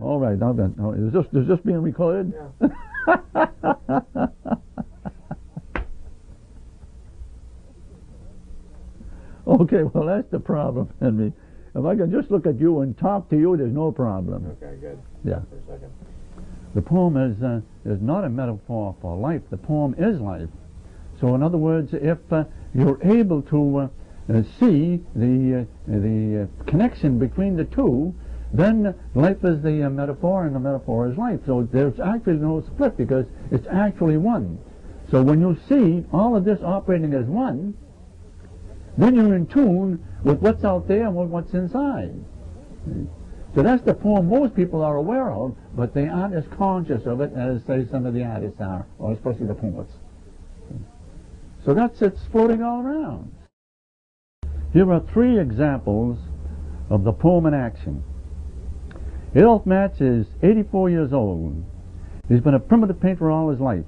All right, now then, is this being recorded? Yeah. Okay, well, that's the problem, Henry. If I can just look at you and talk to you, there's no problem. Okay, good. Yeah. For a second. The poem is not a metaphor for life. The poem is life. So, in other words, if you're able to see the connection between the two, then life is the metaphor, and the metaphor is life. So there's actually no split because it's actually one. So when you see all of this operating as one, then you're in tune with what's out there and with what's inside. So that's the poem most people are aware of, but they aren't as conscious of it as, say, some of the artists are, or especially the poets. So it's floating all around. Here are 3 examples of the poem in action. Adolf Matz is 84 years old. He's been a primitive painter all his life.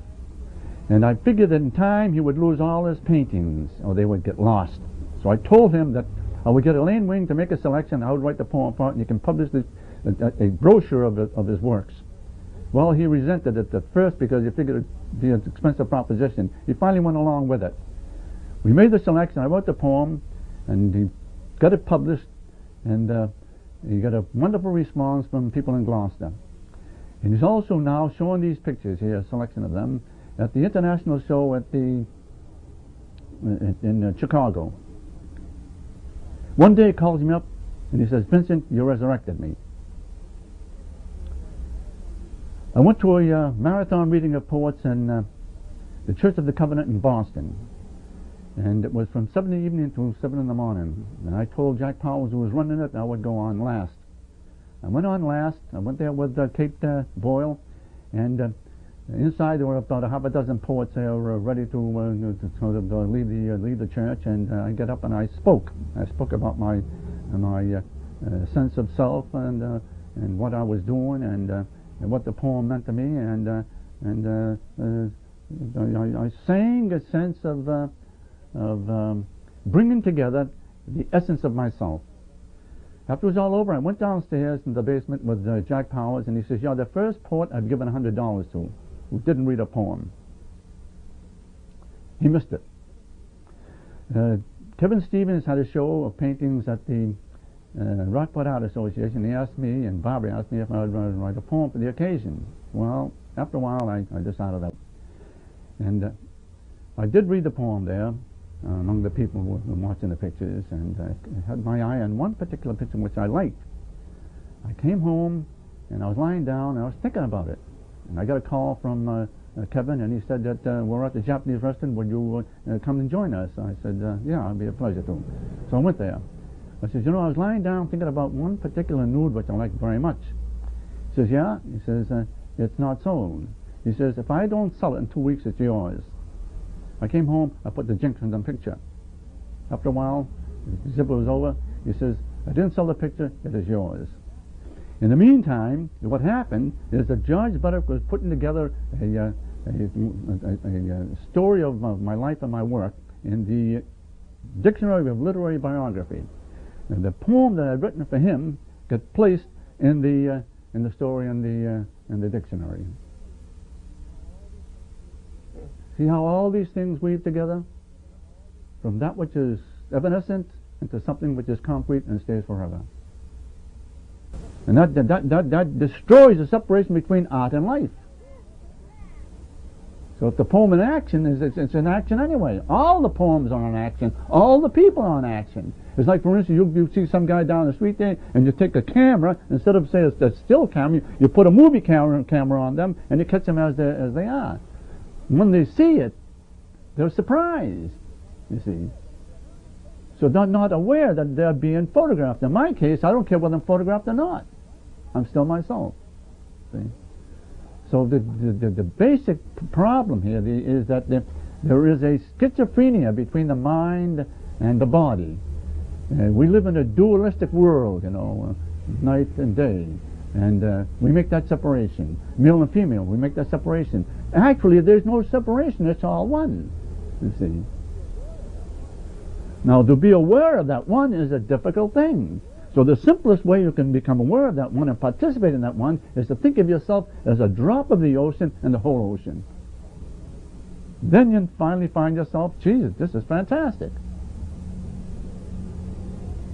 And I figured that in time he would lose all his paintings, or they would get lost. So I told him that I would get Elaine Wing to make a selection. I would write the poem for it, and you can publish a brochure of his works. Well, he resented it at first because he figured it would be an expensive proposition. He finally went along with it. We made the selection. I wrote the poem, and he got it published, and he got a wonderful response from people in Gloucester. And he's also now showing these pictures here, a selection of them, at the international show at in Chicago. One day he calls me up and he says, "Vincent, you resurrected me." I went to a marathon reading of poets in the Church of the Covenant in Boston. And it was from 7 in the evening to 7 in the morning. And I told Jack Powers, who was running it, I would go on last. I went on last. I went there with Kate Boyle. And inside there were about a half a dozen poets there ready to leave the church. And I get up and I spoke. I spoke about my sense of self and what I was doing and what the poem meant to me. And I sang a sense of bringing together the essence of myself. After it was all over, I went downstairs in the basement with Jack Powers, and he says, "You're the first poet I've given $100 to who didn't read a poem." He missed it. Kevin Stevens had a show of paintings at the Rockport Art Association. He asked me, and Barbara asked me if I would write a poem for the occasion. Well, after a while, I decided that. And I did read the poem there. Among the people who were watching the pictures, and I had my eye on one particular picture which I liked. I came home and I was lying down and I was thinking about it, and I got a call from Kevin, and he said that we're at the Japanese restaurant, would you come and join us? I said, yeah, it'd be a pleasure to. So I went there. I said, I was lying down thinking about one particular nude which I liked very much. He says, yeah? He says, it's not sold. He says, if I don't sell it in 2 weeks, it's yours. I came home, I put the jinx in the picture. After a while, the zipper was over. He says, I didn't sell the picture, it is yours. In the meantime, what happened is that George Buttock was putting together a story of my life and my work in the Dictionary of Literary Biography. And the poem that I'd written for him got placed in the story in the dictionary. See how all these things weave together? From that which is evanescent into something which is concrete and stays forever. And that destroys the separation between art and life. So if the poem in action it's in action anyway. All the poems are in action. All the people are in action. It's like, for instance, you see some guy down the street there, and you take a camera, instead of, say, a still camera, you put a movie camera on them, and you catch them as they are. When they see it, they're surprised, you see. So they're not aware that they're being photographed. In my case, I don't care whether I'm photographed or not. I'm still myself. See? So the basic problem here is that there is a schizophrenia between the mind and the body. We live in a dualistic world, night and day. And we make that separation. Male and female, we make that separation. Actually, there's no separation. It's all one, you see. Now, to be aware of that one is a difficult thing. So the simplest way you can become aware of that one and participate in that one is to think of yourself as a drop of the ocean and the whole ocean. Then you finally find yourself, Jesus, this is fantastic.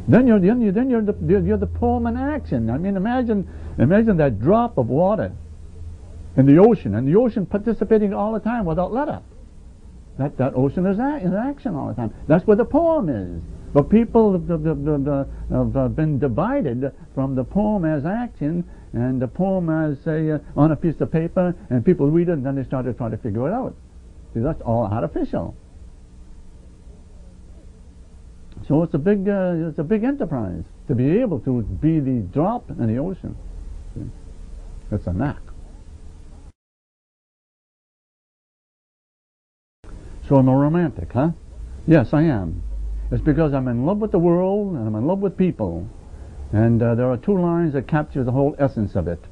Then you're the poem in action. I mean, imagine that drop of water in the ocean, and the ocean participating all the time without let up. That ocean is in action all the time. That's where the poem is. But people have been divided from the poem as action and the poem as on a piece of paper, and people read it and then they start to try to figure it out. See, that's all artificial. So it's a big enterprise to be able to be the drop in the ocean. See? It's a knack. So I'm a romantic, huh? Yes, I am. It's because I'm in love with the world and I'm in love with people. And there are two lines that capture the whole essence of it.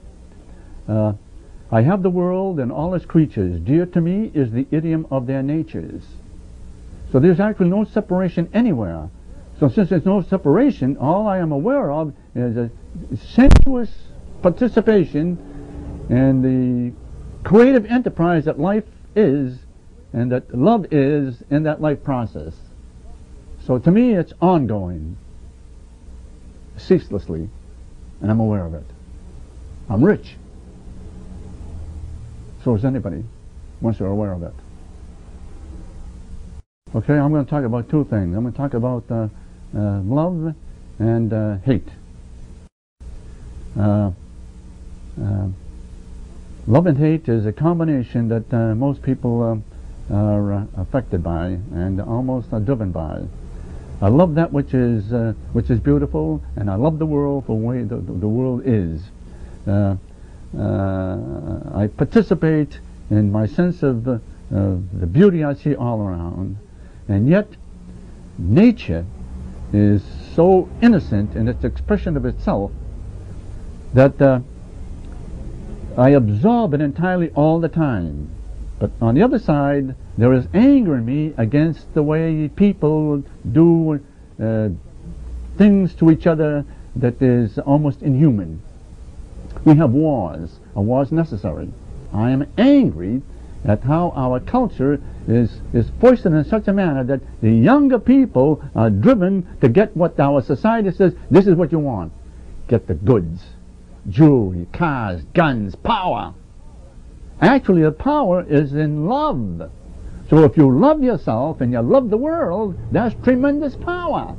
I have the world and all its creatures. Dear to me is the idiom of their natures. So there's actually no separation anywhere. So since there's no separation, all I am aware of is a sensuous participation in the creative enterprise that life is and that love is in that life process. So to me it's ongoing, ceaselessly, and I'm aware of it. I'm rich. So is anybody, once you're aware of it. Okay, I'm going to talk about two things. I'm going to talk about love and hate. Love and hate is a combination that most people are affected by and almost are driven by. I love that which is beautiful, and I love the world for the way the world is. I participate in my sense of the beauty I see all around, and yet nature is so innocent in its expression of itself that I absorb it entirely all the time. But on the other side, there is anger in me against the way people do things to each other that is almost inhuman. We have wars. A war is necessary. I am angry at how our culture is foisted in such a manner that the younger people are driven to get what our society says, this is what you want. Get the goods, jewelry, cars, guns, power. Actually, the power is in love. So if you love yourself and you love the world, that's tremendous power.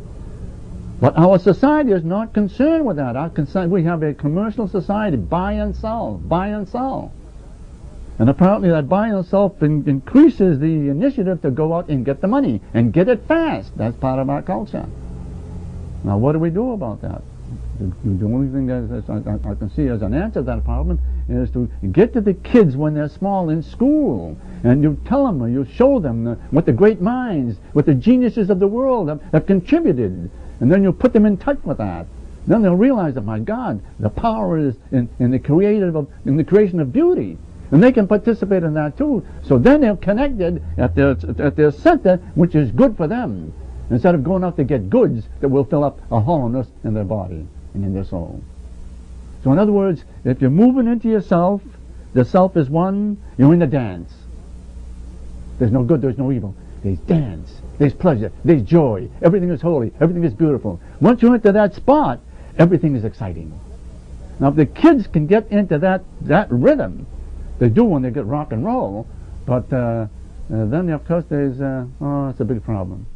But our society is not concerned with that. We have a commercial society, buy and sell, buy and sell. And apparently that buy and sell increases the initiative to go out and get the money, and get it fast. That's part of our culture. Now what do we do about that? The only thing that I can see as an answer to that problem is to get to the kids when they're small in school, and you tell them, or you show them what the great minds, what the geniuses of the world have contributed, and then you put them in touch with that. Then they'll realize that, my God, the power is in the creation of beauty, and they can participate in that too. So then they're connected at their center, which is good for them, instead of going out to get goods that will fill up a hollowness in their body and in their soul. So in other words, if you're moving into yourself, the self is one, you're in the dance. There's no good, there's no evil. There's dance, there's pleasure, there's joy. Everything is holy, everything is beautiful. Once you're into that spot, everything is exciting. Now if the kids can get into that rhythm, they do when they get rock and roll, but then of course there's, it's a big problem.